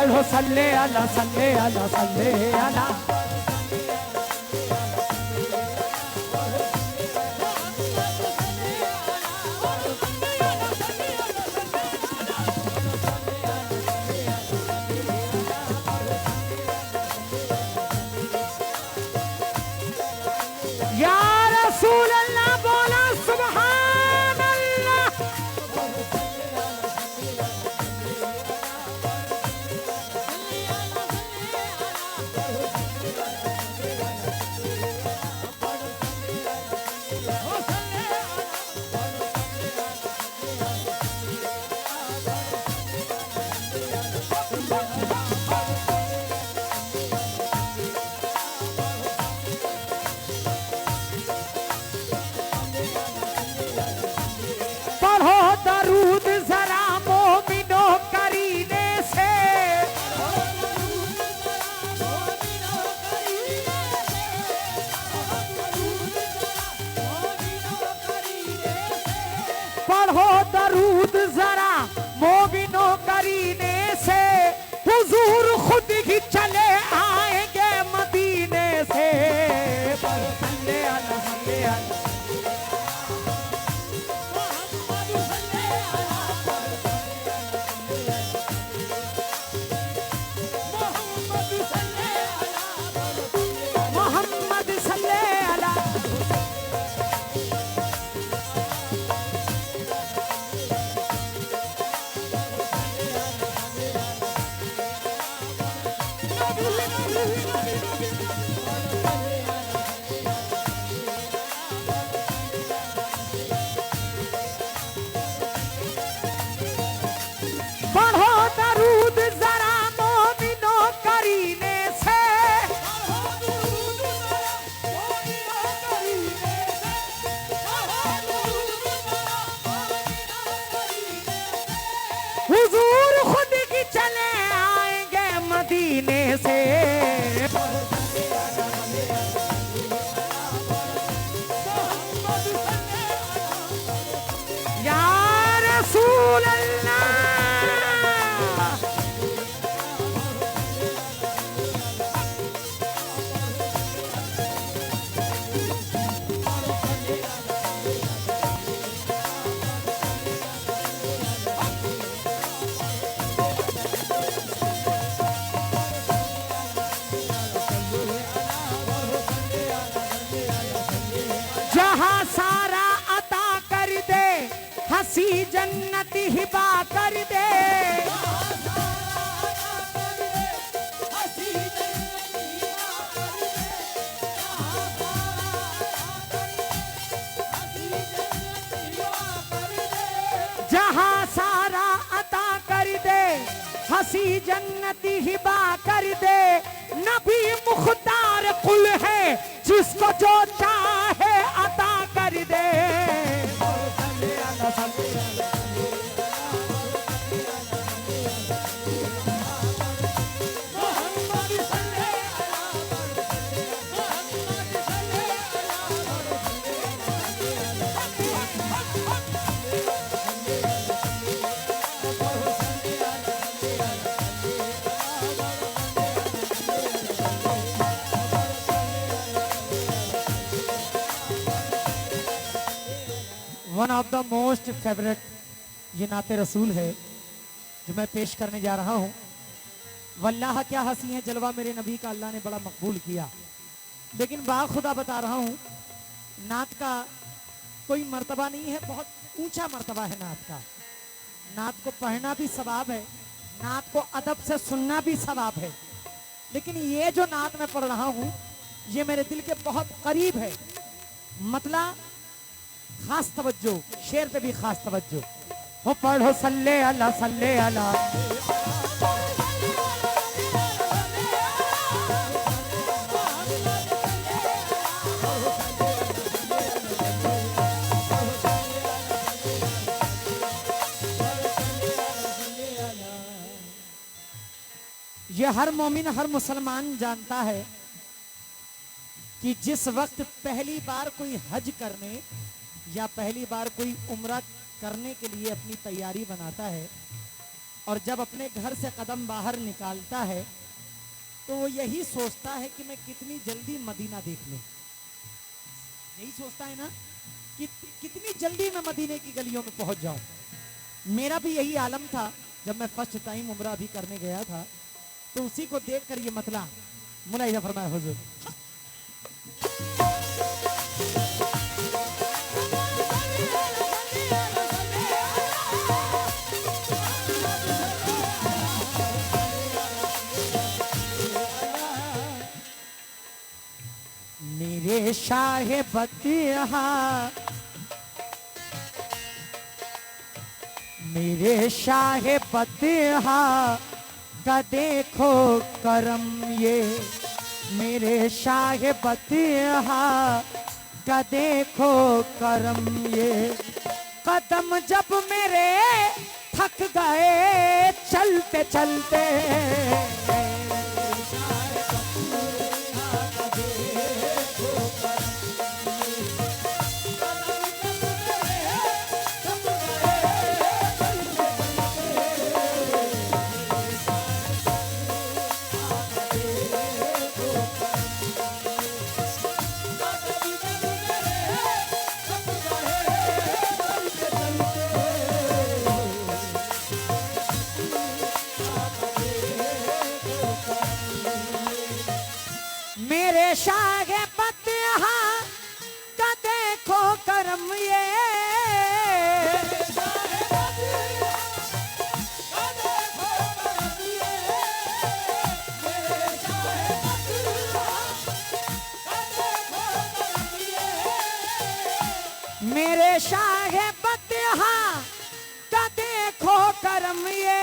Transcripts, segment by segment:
पढ़ो सल्ले अला सल्ले अला सल्ले अला। या रसूल अल्लाह बोला सुभान अल्लाह। पढ़ो दरूद जरा मोमिनो करीने से। पढ़ो दरूद जरा मोमिनो करीने से। हुजूर खुद ही चले आएंगे मदीने से। सल्ले अला सल्ले अला। मोहम्मद सल्ले अला। पढ़ो दरूद जरा मोमिनो करीने से। हुजूर खुद की चले आएंगे मदीने से। या रसूल अल्लाह। जहाँ सारा अता कर दे हंसी जन्नत हिबा कर दे। जहाँ सारा अता कर दे हंसी जन्नत हिबा कर दे। नबी मुख्तार कुल है जिसको जो चाहे अता कर दे। One of the most favourite ये नाते रसूल है जो मैं पेश करने जा रहा हूँ। वल्लाह क्या हंसी है जलवा मेरे नबी का अल्लाह ने बड़ा मकबूल किया। लेकिन बाखुदा बता रहा हूँ नात का कोई मर्तबा नहीं है, बहुत ऊंचा मर्तबा है नात का। नात को पढ़ना भी सवाब है, नात को अदब से सुनना भी सवाब है। लेकिन ये जो नात मैं पढ़ रहा हूँ ये मेरे दिल के बहुत करीब है। मतलब खास तवज्जो, शेर पे भी खास तवज्जो हो। पढ़ो सल्ले अला सल्ले अला। ये हर मोमिन हर मुसलमान जानता है कि जिस वक्त पहली बार कोई हज करने या पहली बार कोई उम्रा करने के लिए अपनी तैयारी बनाता है और जब अपने घर से कदम बाहर निकालता है तो वो यही सोचता है कि मैं कितनी जल्दी मदीना देख लूं। यही सोचता है ना कि कितनी जल्दी मैं मदीने की गलियों में पहुंच जाऊं। मेरा भी यही आलम था जब मैं फर्स्ट टाइम उम्रा भी करने गया था, तो उसी को देखकर ये मतला मुलाहिजा फरमाया हुजूर। मेरे शाहे बतिहा, मेरे शाहे बतिहा का देखो करम ये, मेरे शाहे बतिहा का देखो करम ये। कदम जब मेरे थक गए चलते चलते, मेरे शाहे बतिहा का देखो करम ये, मेरे शाहे बतिहा का देखो करम ये।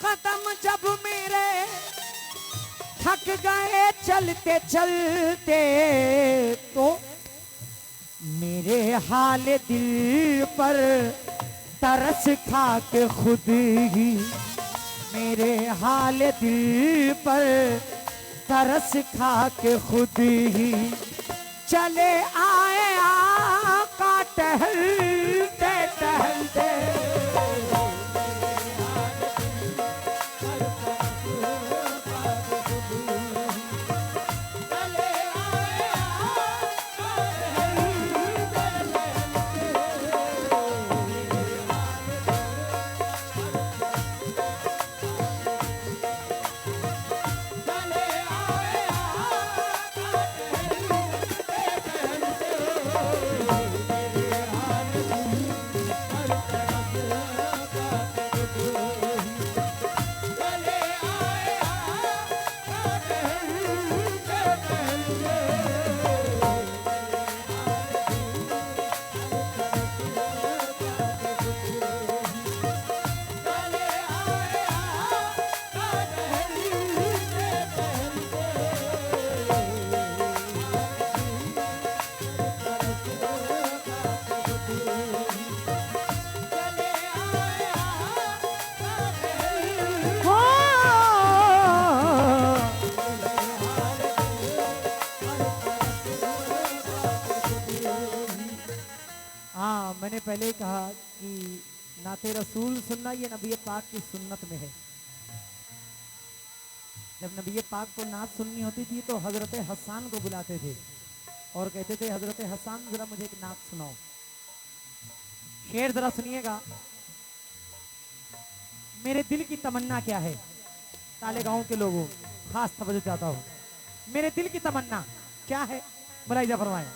कदम जब मेरे थक गए चलते चलते, तो मेरे हाल दिल पर तरस खा के खुद ही, मेरे हाल दिल पर तरस खा के खुद ही चले आए आका टहलते टहलते। मैंने पहले ही कहा कि नाते रसूल सुनना ये नबी पाक की सुन्नत में है। जब नबी पाक को नात सुननी होती थी तो हजरत हसन को बुलाते थे और कहते थे हजरत हसन जरा मुझे एक नात सुनाओ। शेर जरा सुनिएगा। मेरे दिल की तमन्ना क्या है, ताले गांव के लोगों खास तवज्जो चाहता हूं। मेरे दिल की तमन्ना क्या है, मुलाहिजा फरमाएं।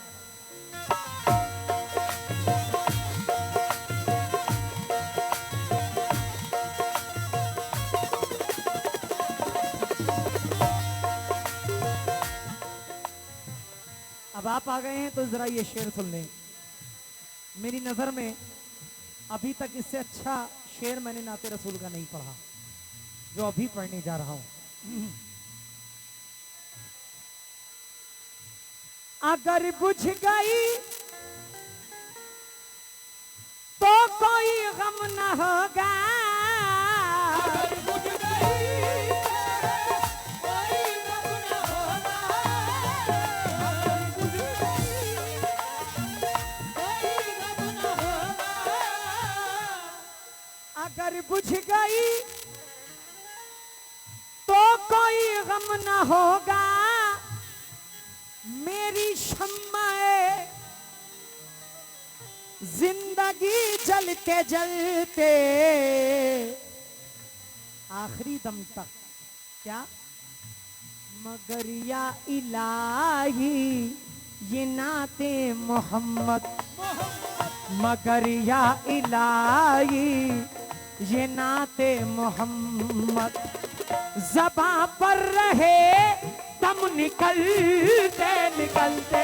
अब आप आ गए हैं तो जरा ये शेर सुन लें। मेरी नजर में अभी तक इससे अच्छा शेर मैंने नाते रसूल का नहीं पढ़ा जो अभी पढ़ने जा रहा हूं। अगर बुझ गई तो कोई गम न होगा, अगर बुझ गई कोई गम न होगा, अगर बुझ गई कोई गम न होगा, अगर बुझ गई तो कोई गम न होगा, मेरी शम्माए जिंदगी जलते जलते आखिरी दम तक। क्या? मगर या इलाही ये नाते मोहम्मद, मगर या इलाही ये नाते मोहम्मद, ज़बां पर रहे दम निकलते निकलते।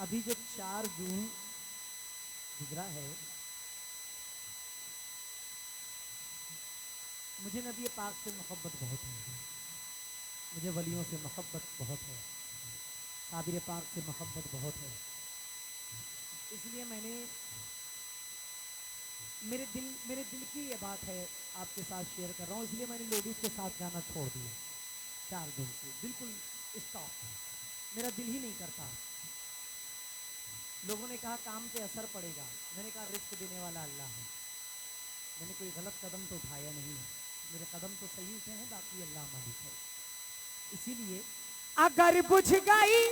अभी जो 4 जून गुजरा है, मुझे नबी पाक से मोहब्बत बहुत है, मुझे वलियों से मोहब्बत बहुत है, साबिर पाक से मोहब्बत बहुत है। इसलिए मैंने मेरे दिल की ये बात है आपके साथ शेयर कर रहा हूँ। इसलिए मैंने लेडीज के साथ गाना छोड़ दिया 4 दिन से, बिल्कुल स्टॉप। मेरा दिल ही नहीं करता। लोगों ने कहा काम पे असर पड़ेगा, मैंने कहा रिस्क देने वाला अल्लाह है। मैंने कोई गलत कदम तो उठाया नहीं है, मेरे कदम तो सही उठे हैं, बाकी अल्लाह मालिक है। इसीलिए अगर बुझ गई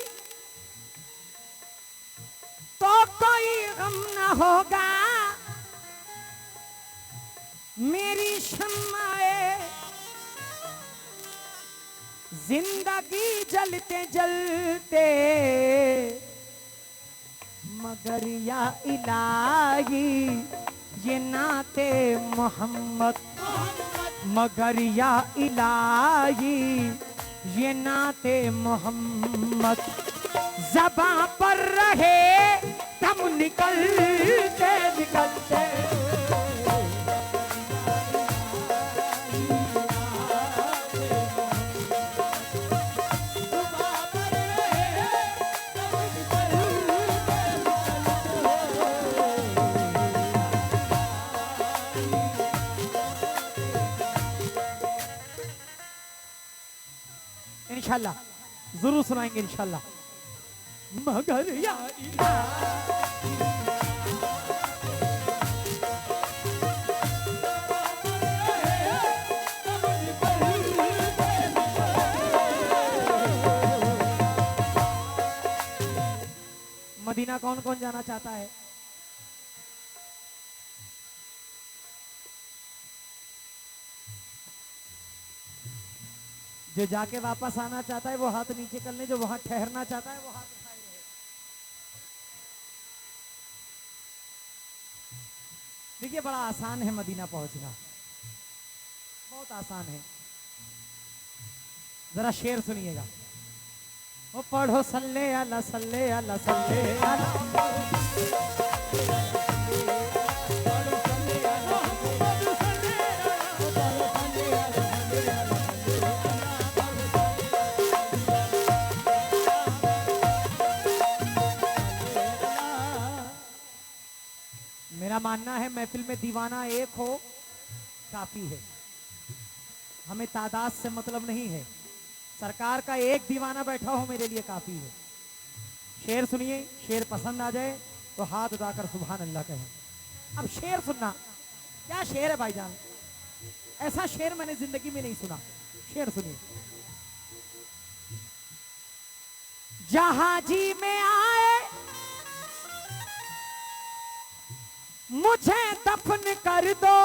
तो कोई गम न होगा, मेरी शम्माए जिंदगी जलते जलते, मगर या इलाही ये नाते मोहम्मद, मगर या इलाही ये नाते मोहम्मद, ज़बां पर रहे दम निकलते निकलते। इंशाल्लाह जरूर सुनाएंगे इंशाल्लाह। मगर या मदीना कौन कौन जाना चाहता है? जो जाके वापस आना चाहता है वो हाथ नीचे कर ले, जो वहां ठहरना चाहता है वो हाथ उठाए रहे। देखिए बड़ा आसान है मदीना पहुंचना, बहुत आसान है। जरा शेर सुनिएगा। वो पढ़ो सल्ले अला सल्ले अला सल्ले अला। मेरा मानना है महफिल में दीवाना एक हो काफी है, हमें तादाद से मतलब नहीं है। सरकार का एक दीवाना बैठा हो मेरे लिए काफी है। शेर सुनिए, शेर पसंद आ जाए तो हाथ उठाकर सुभान अल्लाह कहें। अब शेर सुनना, क्या शेर है भाईजान, ऐसा शेर मैंने जिंदगी में नहीं सुना। शेर सुनिए। जहां जी में आए मुझे दफन कर दो,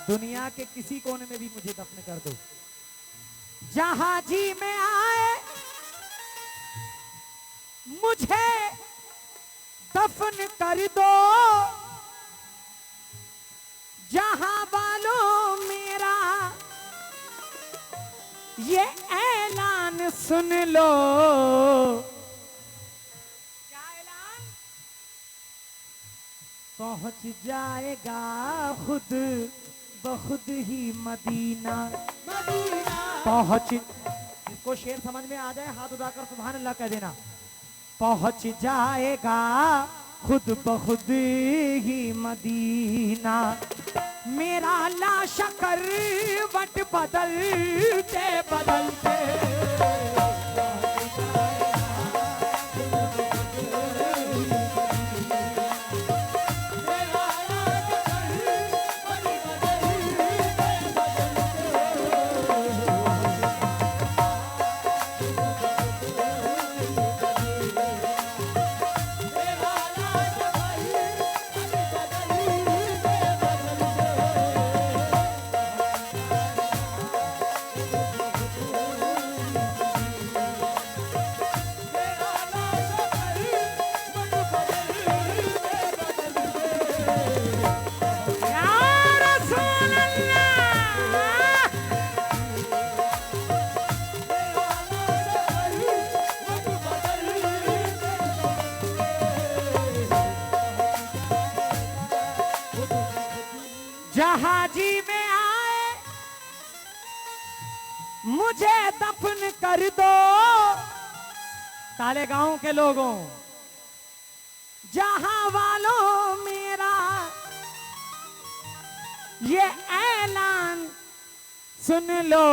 दुनिया के किसी कोने में भी मुझे दफन कर दो। जहां जी में आए मुझे दफन कर दो, जहां वालों मेरा ये ऐलान सुन लो। क्या ऐलान? पहुंच जाएगा खुद बखुद ही मदीना पहुंच। जिसको शेर समझ में आ जाए हाथ उठाकर सुभान अल्लाह कह देना। पहुंच जाएगा खुद बखुद ही मदीना, मेरा लाशा करवट बदलते बदलते। जहाजी में आए मुझे दफन कर दो, काले गांव के लोगों, जहां वालों मेरा ये ऐलान सुन लो।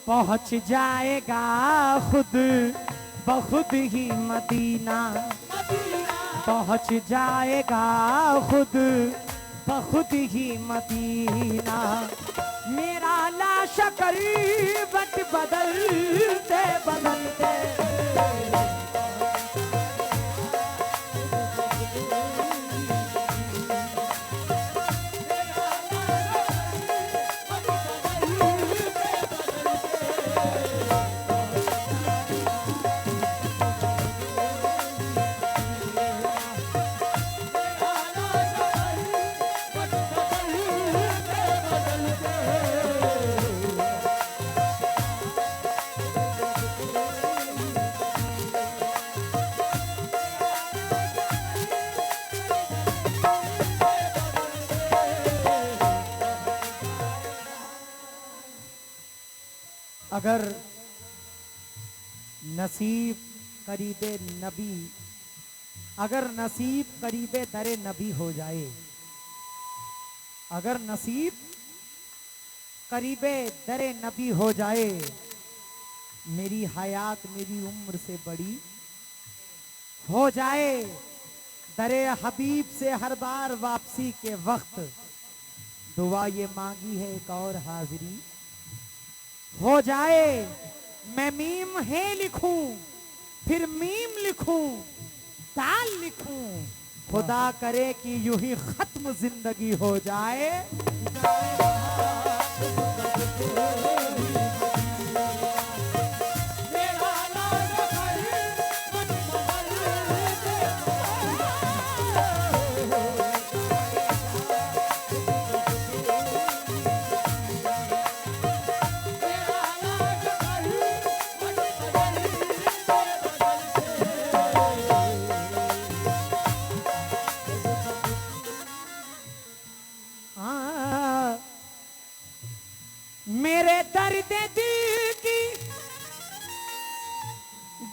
पहुंच जाएगा खुद बखुद ही मदीना, पहुंच जाएगा खुद बखुद ही मदीना, मेरा लाशा करवट बदलते बदलते। अगर नसीब करीबे नबी, अगर नसीब करीबे दरे नबी हो जाए, अगर नसीब करीबे दरे नबी हो जाए, मेरी हयात मेरी उम्र से बड़ी हो जाए, दरे हबीब से हर बार वापसी के वक्त दुआ ये मांगी है एक और हाजिरी हो जाए। मैं मीम है लिखूं फिर मीम लिखूं ताल लिखूं, खुदा करे कि यूं ही खत्म जिंदगी हो जाए। मेरे दर्द दिल की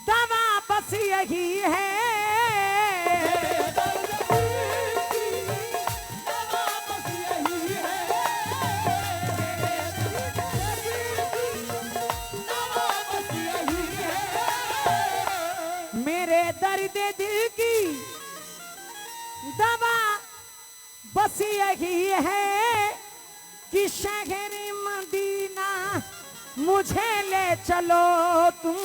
दवा बस यही है, मेरे दर्द दिल की दवा बस यही है कि शहर मदीना मुझे ले चलो तुम।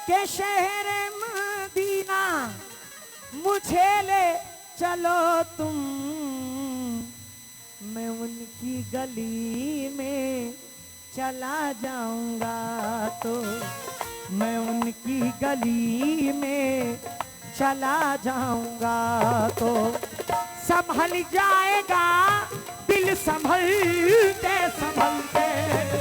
के शहर मदीना मुझे ले चलो तुम, मैं उनकी गली में चला जाऊंगा तो, मैं उनकी गली में चला जाऊंगा तो, संभल जाएगा दिल संभलते संभलते।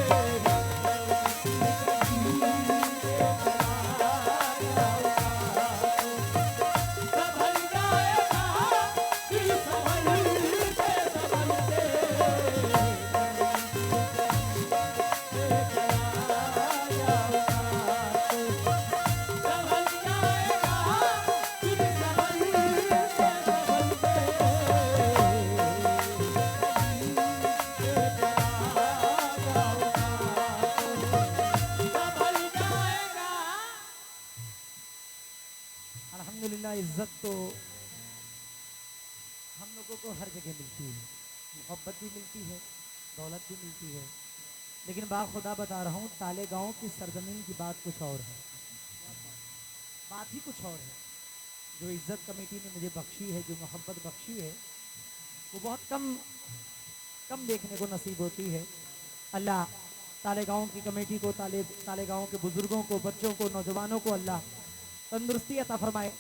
इज्जत तो हम लोगों को हर जगह मिलती है, मोहब्बत भी मिलती है, दौलत भी मिलती है, लेकिन बाखुदा बता रहा हूँ, तालेगांव की सरजमीन की बात कुछ और है, बात ही कुछ और है। जो इज्जत कमेटी ने मुझे बख्शी है, जो मोहब्बत बख्शी है, वो बहुत कम देखने को नसीब होती है। अल्लाह तालेगांव की कमेटी को, तालेगांव के बुजुर्गों को, बच्चों को, नौजवानों को अल्लाह तंदुरुस्ती अता फरमाए,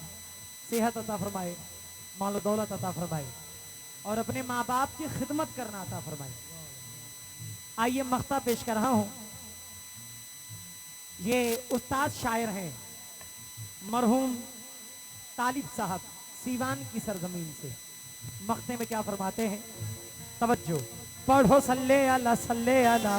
सेहत अता फरमाए, माल दौलत अता फरमाए और अपने माँ बाप की खिदमत करना अता फरमाए। आइए मख्ता पेश कर रहा हूँ। ये उस्ताद शायर हैं मरहूम तालिब साहब, सीवान की सरजमीन से। मख्ते में क्या फरमाते हैं, तवज्जो। पढ़ो सल्ले अला सल्ले अला,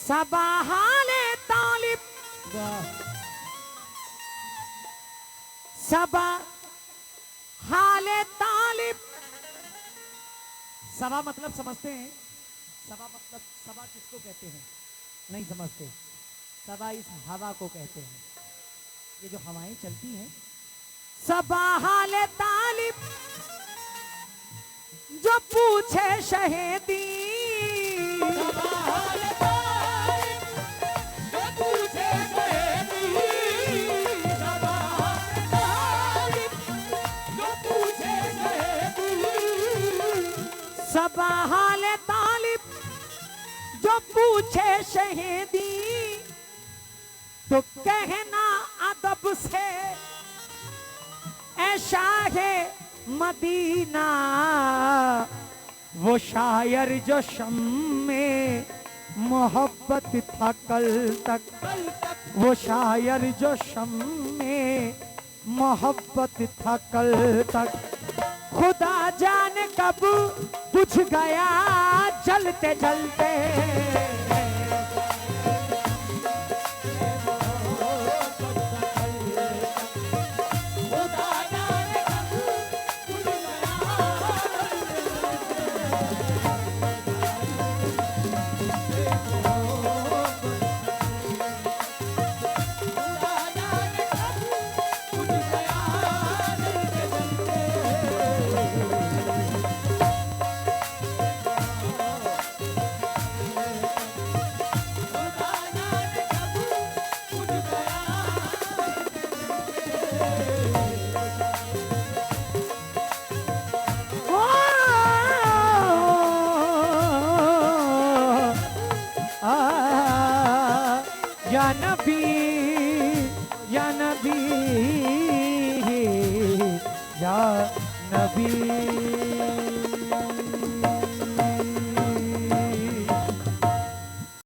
सबाहाले तालिब, सबा हाले तालिब। सभा मतलब समझते हैं, सभा मतलब सभा किसको कहते हैं, नहीं समझते। सभा इस हवा को कहते हैं, ये जो हवाएं चलती हैं। सबा हाले तालिब जो पूछे शहीदी, सबाहाल तालिब जो पूछे शहीदी, तो कहना अदब से ऐ शाहे मदीना। वो शायर जो शम में मोहब्बत था कल तक, वो शायर जो शम में मोहब्बत था कल तक। खुदा जाने कब बुझ गया जलते जलते, या नबी या नबी या नबी।